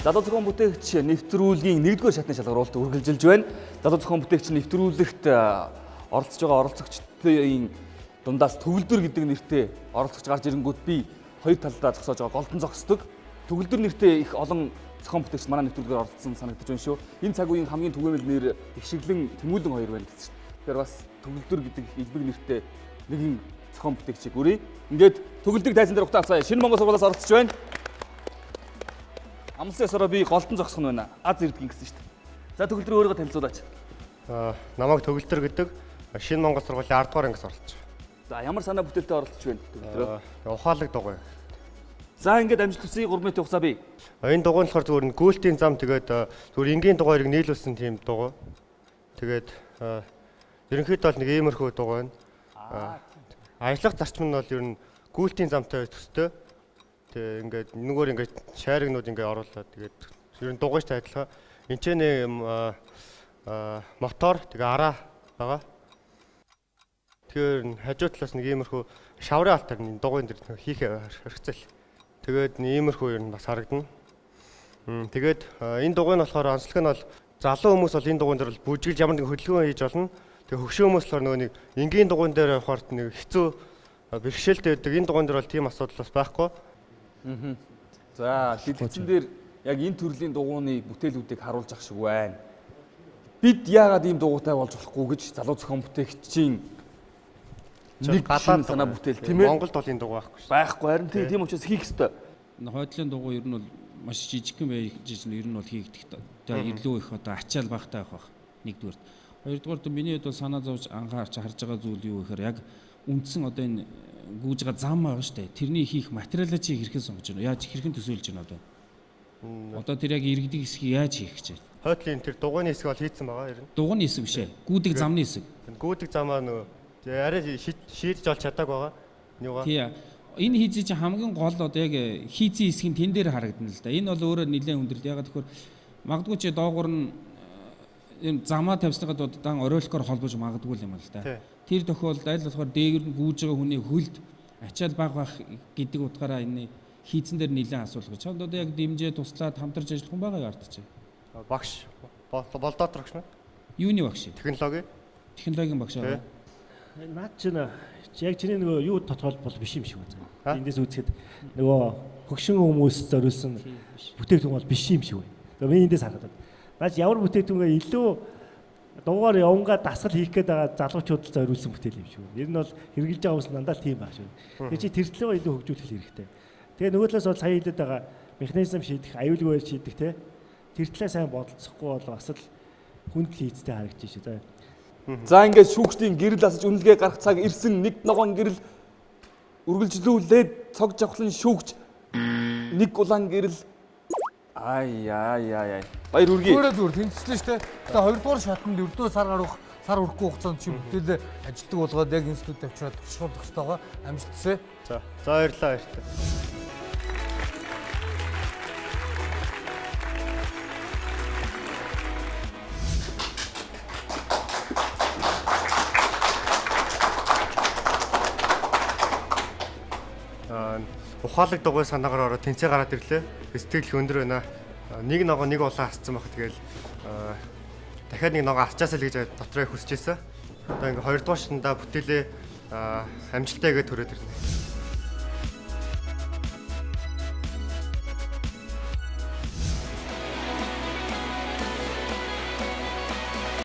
Залуу зохион бүтээгч нэвтрүүлгийн 1-р шатны шалгаруулалт үргэлжилж байна. Залуу зохион бүтээгч нэвтрүүлэгт оролцож байгаа оролцогчдын дундаас төгөлдөр гэдэг нэртэй оролцогч гарч ирэнгүүт би хоёр талдаа зогсоож байгаа голдон зогсдог. Төгөлдөр нэртэй их олон зохион бүтээгч манай нэвтрүүлгээр оролцсон санагдаж байна шүү. Энэ цаг үеийн хамгийн түгээмэл нэр их шиглэн Тэмүүлэн хоёр байна гэсэн чинь. Тэгэхээр бас төгөлдөр гэдэг элбэг нэртэй нэгэн зохион бүтээгчийг үрээ. Ингээд төгөлдрийг тайзан дээр ухтаацгаая. Шинэ Монгол сургуулиас оролцож байна. Амлсан ёсороо би голдон зогсох нь байна. Аз ирдэг гэсэн шүү дээ. За төгөлдөр өөрийгөө танилцуулаач. Намайг Төгөлдөр гэдэг Шинэ Монгол сургуулийн 10 дугаар ангиас оролцож байна. За ямар санаа бүтээлтэй оролцож байна төгөлдрөө? Ухаалаг дугуй. За ингээд амжилт хүсье 3 минутын хугацаа бий. Энэ дугуй нь болохоор зүгээр гүйлтийн зам тэгээд зүгээр энгийн дугуйрыг нийлүүлсэн тийм дугуй. Тэгээд ерөнхийдөө бол нэг иймэрхүү дугуй байна. Ажиллах зарчим нь бол ер нь гүйлтийн замтай төстэй. Тэгээ ингээд нэггээр ингээд шайрагнууд ингээд оруулаад тэгээд ер нь дугуйтай адилхан. Энд ч нэг мотор тэгээ араа байгаа. Тэгэхээр хажуу талаас нэг иймэрхүү шаврын алтаар энэ дугуйн дээр хийх хэрэгцээ. Тэгээд иймэрхүү ер нь бас харагдана. Тэгээд энэ дугуй нь болохоор онцлог нь бол залуу хүмүүс бол энэ дугуйн дээр бол бүжиглж ямар нэгэн хөдөлгөөн хийж болно. Тэгээ хөгшин хүмүүс болохоор нөгөө нэг энгийн дугуйн дээр явахаар нэг хэцүү бэрхшээлтэй байдаг. Энэ дугуйн дээр бол тийм асуудал бас байхгүй. За дэлгэцэн дээр яг энэ төрлийн дугуйны бүтээлүүдийг харуулж ах шиг байна. Бид яагаад ийм дугуйтай болж болохгүй гэж залуу зохион бүтээгчийн нэг гадаад санаа бүтээл тийм ээ. Монголд бол энэ дугуй байхгүй шүү. Байхгүй харин тийм учраас хийх ёстой. Хойдлын дугуй ер нь бол маш жижигхэн байж ер нь бол хийгдэх. Тэгээ илүү их одоо ачаал багтай байх. Нэгдүгээр. Хоёрдугаар миний хувьд бол санаа зовж анхаарч харж байгаа зүйл юу гэхээр яг үндсэн одоо энэ гүйж байгаа зам байгаа шүү дээ. Тэрний хийх материалаа чи хэрхэн сонгож байна? Яаж хэрхэн төсөөлж байна одоо? Одоо тэр яг иргэдэг хэсгийг яаж хийх гэж байна? Хойдлын тэр дугуйны хэсэг бол хийцэн байгаа ер нь. Дугуйны хэсэг биш ээ. Гүйдэг замны хэсэг. Гүйдэг замаа нөгөө арай шийдэж олж чадаагүй байгаа. Нүга. Тий. Энэ хийзий чи хамгийн гол одоо яг хийзий хэсгийн тэн дээр харагдана л да. Энэ бол өөрөө нэлээд хүндрэл. Ягаад гэхээр магадгүй чи доогуур нь энэ замаа тавьсныхад удаан оройлохоор холбож магадгүй юм л да. Тэр тохиолдолд аль болохоор дээгүүр нь гүйж байгаа хүний хөлд ачаал баг гэдэг утгаараа энэ хийцэн дээр нэлээд асуулга. Чамд одоо яг дэмжээ туслаад хамтарч ажиллах хүн байгаа юу ард чи? Багш болдоотор багш мэ? Юуны багш? Технологи. Технологийн багш аа. Наад чинь яг чиний нөгөө юу тодорхойлбол биш юм шиг байна. Эндээс үзэхэд нөгөө хөгшин хүмүүс зориулсан бүтээгдэхүүн бол биш юм шиг байна. Тэгээ би эндээс хараад байна. Наад ямар бүтээгдэхүүнээ илүү дугаар явангаа дасгал хийх гээд байгаа залуучууд зориулсан бүтээл юм шиг байна. Ер нь бол хэрэгжилж байгаа хүмүүс дандаа тийм баг шүү. Тэгээ чи тэртлээ илүү хөгжүүлэх хэрэгтэй. Тэгээ нөгөө талаас бол сая хэлээд байгаа механизм шийдэх, аюулгүй шийдэх те. Тэртлээ сайн бодолцохгүй бол бас л хүнд хийцтэй харагдаж шүү. За ингээд шүүгчдийн гэрэл асаж үнэлгээ гарах цаг ирсэн. Нэг ногоон гэрэл үргэлжлүүлээд цог жавхлан шүүгч. Нэг улаан гэрэл ай. Баяр үргээ. Өөрөө зүгээр тэнцлээ штэ. Тэгээ хоёрдугаар шатанд 4-р сар гарах сар хүрэхгүй хугацаанд чи бүтээлээ ажилтдаг болгоод яг институт авчираад төгсгөх хэрэгтэй байгаа. Амжилт хүсье. За баярлалаа. Ухаалаг дугуй санаагаар ороод тэнцээ гараад ирлээ. Сэтгэл өндөр байна. Нэг ногоо нэг улаан асцсан баг. Тэгэл дахиад нэг ногоо асчаасаа л гэж дотроо хүсэж байсан. Одоо ингээ 2 дугаар шатанда бүтээлээ амжилтаа игээд төрөөд ирнэ.